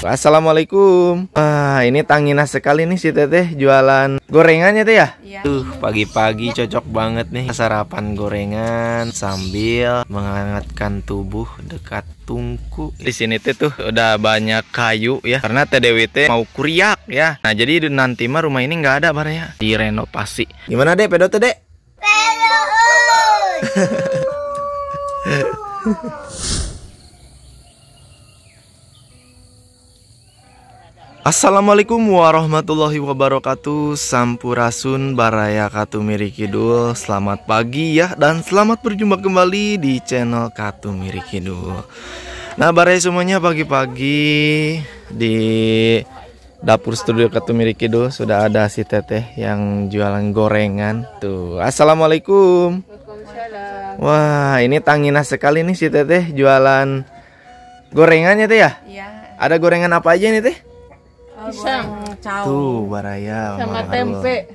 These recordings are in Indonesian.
Assalamualaikum. Wah, ini tangina sekali nih si Teteh jualan gorengannya Teh ya? Iya. Pagi-pagi cocok banget nih sarapan gorengan sambil menghangatkan tubuh dekat tungku. Di sini tuh udah banyak kayu ya, karena Teh Dewi mau kuriak ya. Nah, jadi nanti mah rumah ini nggak ada baraya, direnovasi. Gimana Dek, pedo Teh Dek? Pedo. Assalamualaikum warahmatullahi wabarakatuh. Sampurasun baraya Katumiri Kidul. Selamat pagi ya, dan selamat berjumpa kembali di channel Katumiri Kidul. Nah baraya semuanya, pagi-pagi di dapur studio Katumiri Kidul sudah ada si Teteh yang jualan gorengan tuh. Assalamualaikum. Wah, ini tangina sekali nih si Teteh jualan gorengannya Teh ya? Iya. Ada gorengan apa aja nih Teh? Pisang, Tuh baraya sama tempe.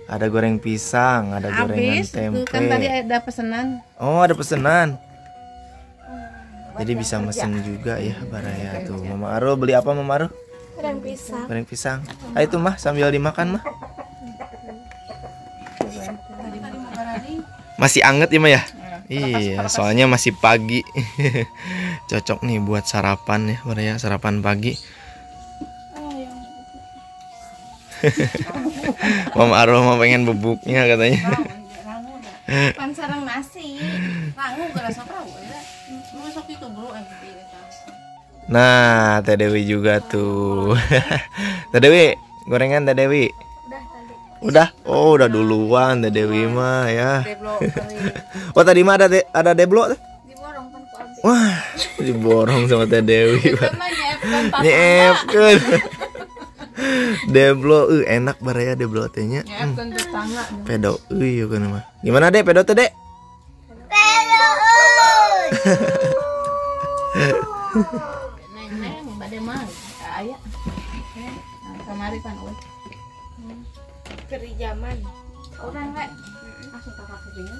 Ada goreng pisang, ada gorengan Habis, tempe. kan tadi ada pesanan. Oh, ada pesanan. Jadi bisa mesen juga ya baraya tuh. Mama Aro beli apa Mama Aro? Goreng pisang. Goreng pisang. Ayo tuh mah sambil dimakan mah. Masih anget ya mah ya? Iya, soalnya masih pagi. Cocok nih buat sarapan ya baraya, sarapan pagi. Mama Aroma pengen bebuknya katanya. Pan sarang nasi. Nah, Teh Dewi juga tuh. Teh Dewi, gorengan Teh Dewi. Udah tadi. Udah? Oh, udah duluan Teh Dewi mah ya. Oh, tadi mah ada deblo teh. Diborong kan ku abis. Wah, diborong sama Teh Dewi. Nyiepkeun. Deblo, enak baraya deblo tehnya. Pedo, yuk kan mah. Gimana Dek, pedo teh Dek? Pedo. Neng, bade mah aya. Kamari kan euy. Keri zaman. Orang enggak langsung kakak kepingin.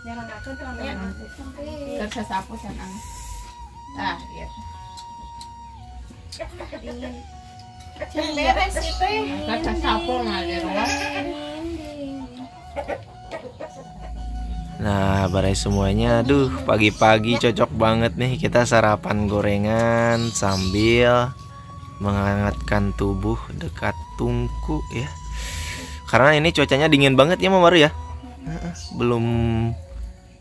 Jangan ngakon terangnya. Kerja sapu sanang. Ah, iya. Dingin. Beres itu. Kerja sapu ngalir wah. Nah, baraya semuanya, aduh pagi-pagi cocok banget nih kita sarapan gorengan sambil menghangatkan tubuh dekat tungku ya. Karena ini cuacanya dingin banget ya Mama Maru ya. Belum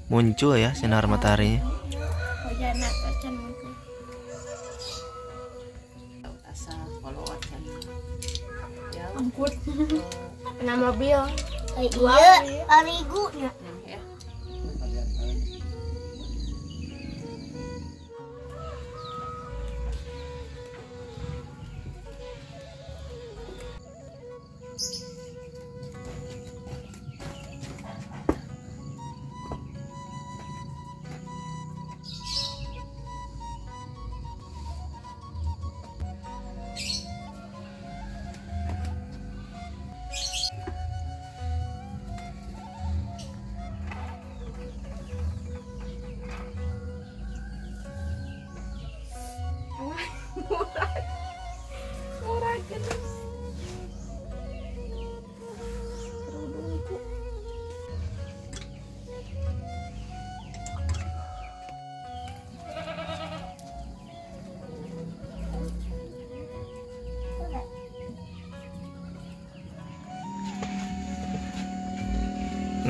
muncul ya sinar mataharinya. Angkut. Kena mobil. Iya, arigu ya. Murah geus.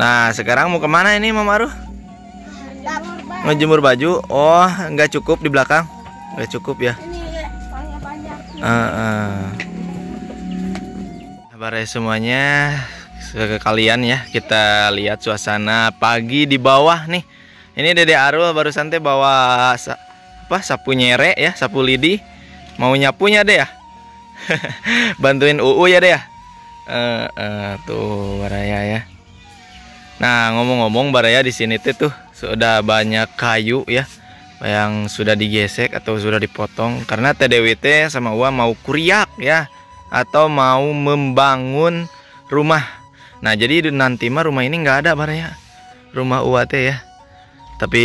Nah, sekarang mau kemana ini Mama Maru? Ngejemur baju. Oh, nggak cukup di belakang? Nggak cukup ya? Baraya semuanya, sekalian ya kita lihat suasana pagi di bawah nih. Ini Dede Arul barusan teh bawa sapu nyere ya, sapu lidi. Mau nyapunya deh ya. Bantuin UU ya deh ya. Tuh baraya ya. Nah, ngomong-ngomong baraya di sini tuh sudah banyak kayu ya yang sudah digesek atau sudah dipotong karena Teh Dewi sama Uwa mau kuriak ya atau mau membangun rumah. Nah, jadi nanti mah rumah ini nggak ada baraya. Rumah Uwa teh ya. Tapi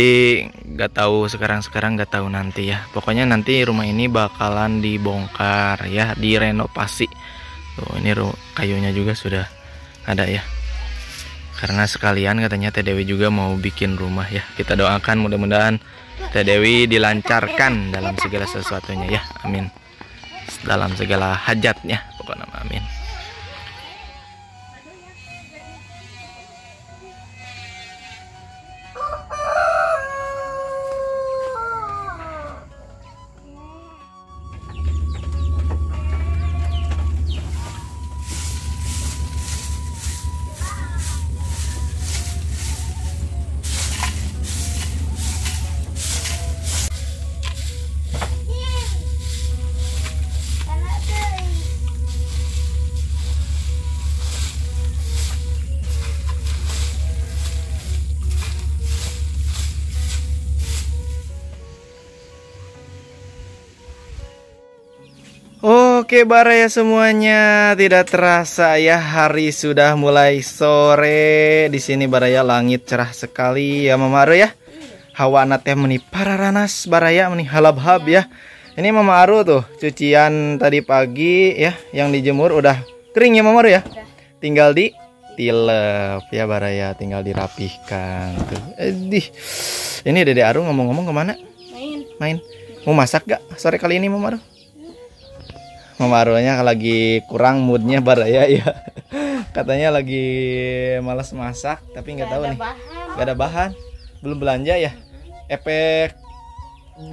nggak tahu sekarang nggak tahu nanti ya. Pokoknya nanti rumah ini bakalan dibongkar ya, direnovasi. Tuh ini kayunya juga sudah ada ya. Karena sekalian katanya Teh Dewi juga mau bikin rumah ya. Kita doakan mudah-mudahan Teh Dewi dilancarkan dalam segala sesuatunya ya. Amin. Dalam segala hajatnya pokoknya amin. Oke Baraya semuanya, tidak terasa ya hari sudah mulai sore. Di sini Baraya langit cerah sekali ya Mama Aru ya. Hawa teh meni pararanas Baraya meni halab-hab ya. Ini Mama Aru tuh cucian tadi pagi ya, yang dijemur udah kering ya Mama Aru ya. Tinggal ditilep ya Baraya, tinggal dirapihkan tuh. Ini Dede Aru ngomong-ngomong kemana? Main. Mau masak gak sore kali ini Mama Aru? Mama Arunya lagi kurang moodnya Baraya ya. Katanya lagi malas masak, tapi nggak tahu nih. Nggak ada bahan. Belum belanja ya. Efek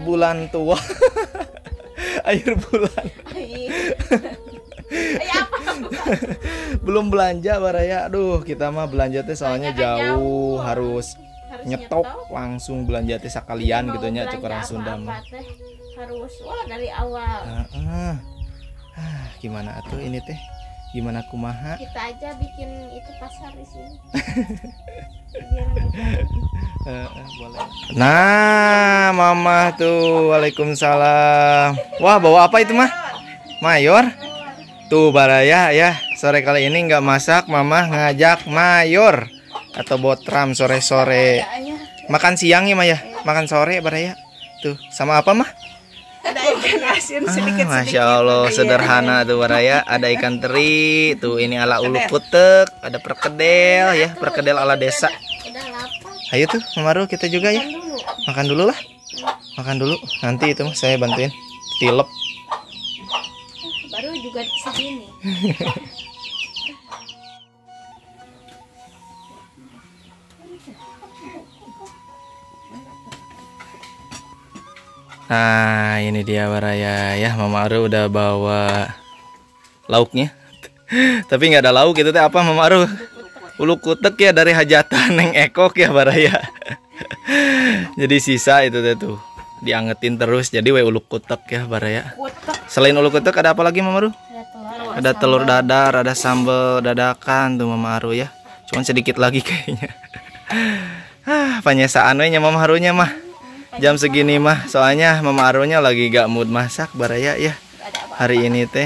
bulan tua. Akhir bulan. Belum belanja Baraya. Aduh, kita mah belanja teh soalnya jauh, harus nyetok langsung belanja teh sekalian gitu nya cek orang Sunda mah. Harus dari awal. Gimana atuh ini teh? Gimana kumaha? Kita aja bikin itu pasar di sini. Boleh. Nah, Mama tuh, Waalaikumsalam. Wah, bawa apa itu mah? Mayor. Tuh Baraya ya, sore kali ini nggak masak, Mama ngajak Mayor atau botram sore-sore. Makan siang ya Maya, makan sore Baraya. Tuh, sama apa mah? Ada ikan asin sedikit-sedikit. Masya Allah, sederhana tuh Baraya. Ada ikan teri, tuh ini ala ulu kutek, ada perkedel ya, perkedel ala desa. Ayo tuh Mama Aru, kita juga ya. Makan dulu lah. Makan dulu. Nanti itu saya bantuin tilep. Baru juga segini. Nah ini dia Baraya ya, Mama Aru udah bawa lauknya. Tapi nggak ada lauk itu teh apa Mama Aru? Ulu kutek ya dari hajatan Neng Ekok ya Baraya. Jadi sisa itu teh tuh diangetin terus jadi we ulu kutek ya Baraya. Selain ulu kutek ada apa lagi Mama Aru? Ada telur dadar, ada sambal dadakan tuh Mama Aru ya. Cuman sedikit lagi kayaknya. Panyesaan we nya Mama Arunya mah. Jam segini mah soalnya Mama Arunya lagi gak mood masak Baraya ya. Hari ini teh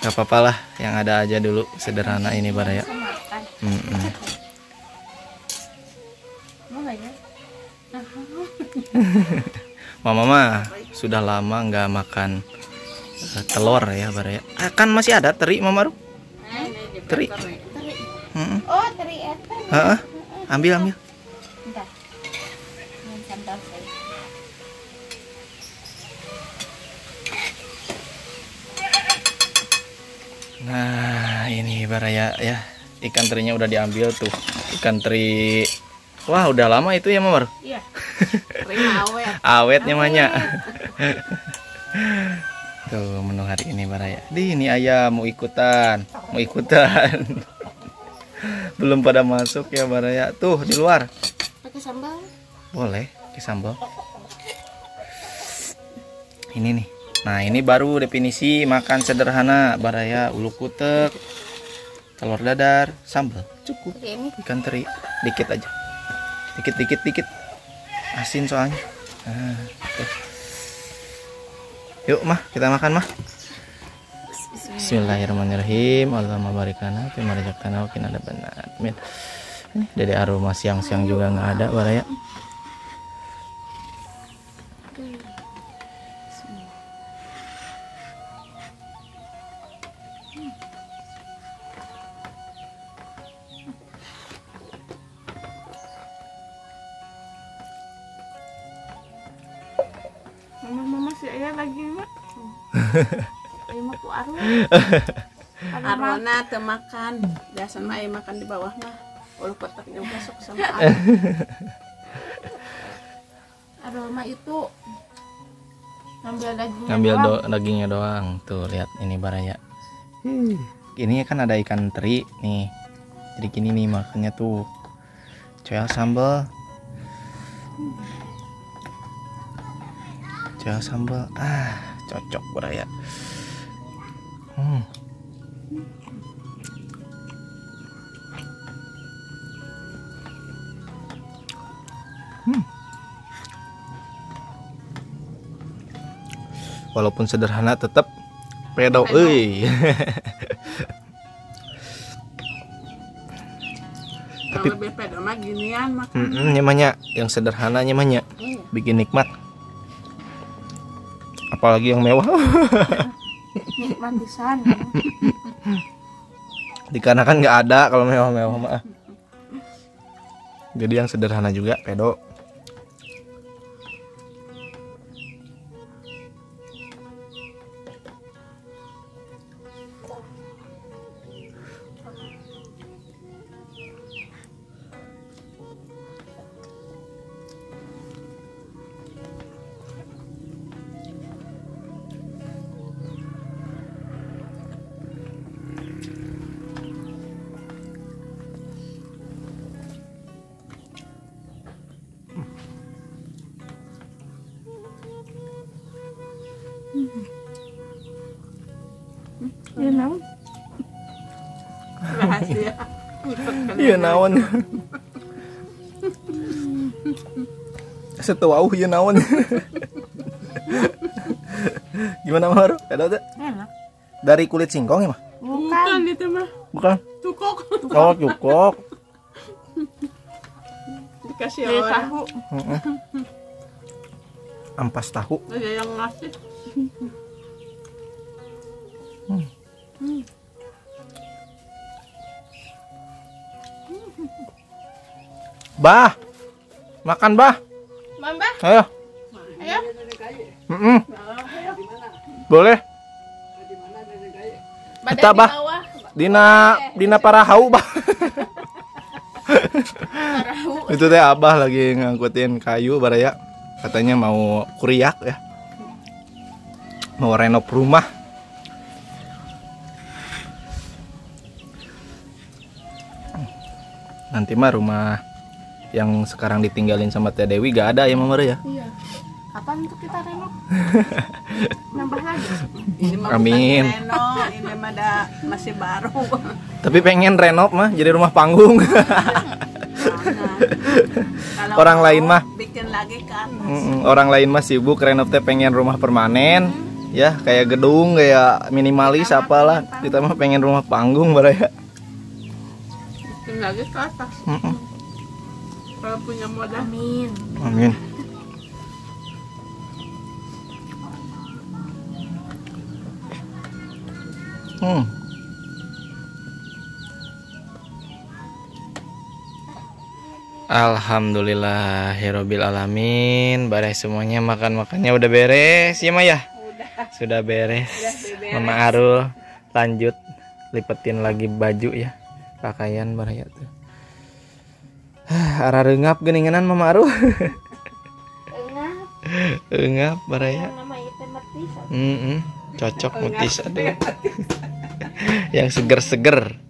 gak apa-apa lah, yang ada aja dulu sederhana ini Baraya. Mama mah sudah lama nggak makan telur ya Baraya. Kan masih ada teri Mama Aru. Teri. Oh, teri eta. Ambil. Nah ini Baraya ya, ikan terinya udah diambil tuh, ikan teri. Wah udah lama itu ya Mama Aru. Iya. Awet. Awetnya mahnya. Tuh menu hari ini Baraya. Ini ayam mau ikutan. Belum pada masuk ya Baraya. Tuh di luar. Pakai sambal? Boleh, pakai sambal. Ini nih. Nah ini baru definisi makan sederhana Baraya, ulu kutek, telur dadar, sambal, cukup. Ikan teri dikit aja, dikit, asin soalnya. Nah, yuk mah kita makan mah. Bismillahirrahmanirrahim. Allahumma barik lana fi ma razaqtana wa qina adzabannar. Amin. Dede Aruma siang-siang juga nggak ada baraya. Mama si ayah lagi mah. Ayah mah ku aru. Arona teu makan. Biasa mah ayah makan di bawah mah. Ulu kotaknya masuk sama aru. Aroma itu ngambil dagingnya Ngambil doang. dagingnya doang. Tuh lihat ini baraya. Ini kan ada ikan teri nih. Jadi gini nih makannya tuh. Coel sambal. Coel sambal. Cocok baraya. Walaupun sederhana tetap pedo euy. Tapi lebih pedo mah ginian makan. Nyamanya yang sederhana nyamanya bikin nikmat. Apalagi yang mewah. Nikmat pisan. Dikarenakan nggak ada kalau mewah-mewah mah. Jadi yang sederhana juga pedo. Iya naon? Rahasia. Iya naon. Setau ieu naon. Gimana Maru? Pedo teh? Enak. Dari kulit singkong ya mah? Bukan itu mah. Bukan. Cukok. Oh, cukok. Dikasih orang. Tahu. Ampas tahu. Ada yang ngasih. Bah. Makan, Bah. Mamba, Ayo. ayo. Boleh. Badan Eta, di Bah. bawah. Dina Parahau, Bah. Parahu. Itu teh Abah lagi ngangkutin kayu baraya. Katanya mau kuriak ya. Mau renov rumah. Nanti mah rumah yang sekarang ditinggalin sama Teh Dewi gak ada ya Mama ya? Iya. Kapan untuk kita renov? Nambah lagi. Ini mah Amin. bukan reno, ini mah masih baru. Tapi pengen renov mah jadi rumah panggung. Kalau Orang mau, lain mah bikin lagi ke atas. orang lain mah sibuk renov teh pengen rumah permanen. Ya kayak gedung kayak minimalis apalah. Kita mah pengen rumah panggung baraya. Bikin lagi ke atas. Kalau punya modal. Amin. Amin. Alhamdulillahirobbil alamin. Bareng semuanya makannya udah beres ya Maya? Sudah beres. Mama Arul lanjut lipetin lagi baju ya. Pakaian baraya tuh. Arah reungap geuninganan Mama Arul. Eungap baraya. Nama itu mertis. Cocok mutis aduh. Yang seger-seger.